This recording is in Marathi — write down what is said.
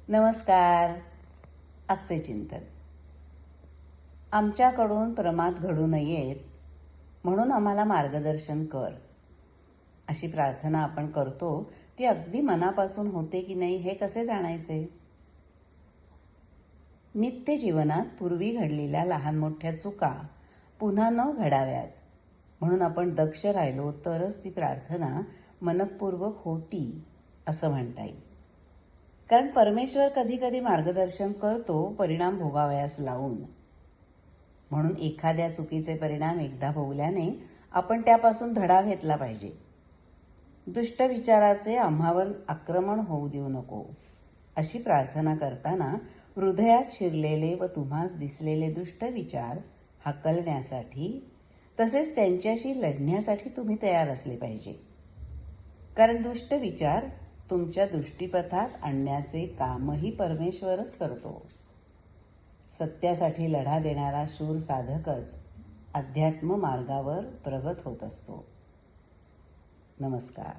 नमस्कार. आजचे चिंतन. आमच्याकडून प्रमाद घडू नयेत म्हणून आम्हाला मार्गदर्शन कर. अशी प्रार्थना आपण करतो ती अगदी मनापासून होते की नाही हे कसे जाणायचे? नित्य जीवनात पूर्वी घडलेल्या लहान मोठ्या चुका पुन्हा न घडाव्यात म्हणून आपण दक्ष राहिलो तरच ती प्रार्थना मनःपूर्वक होती असं म्हणता येईल. कारण परमेश्वर कधी कधी मार्गदर्शन करतो परिणाम भोगावयास लावून. म्हणून एखाद्या चुकीचे परिणाम एकदा भोगल्याने आपण त्यापासून धडा घेतला पाहिजे. दुष्ट विचाराचे आम्हावर आक्रमण होऊ देऊ नको अशी प्रार्थना करताना हृदयात शिरलेले व तुम्हास दिसलेले दुष्ट विचार हाकलण्यासाठी तसेच त्यांच्याशी लढण्यासाठी तुम्ही तयार असले पाहिजे. कारण दुष्ट विचार तुमच्या दृष्टीपथात आणण्याचे कामही परमेश्वरच करतो. सत्यासाठी लढा देणारा शूर साधकच अध्यात्म मार्गावर प्रगत होत असतो. नमस्कार.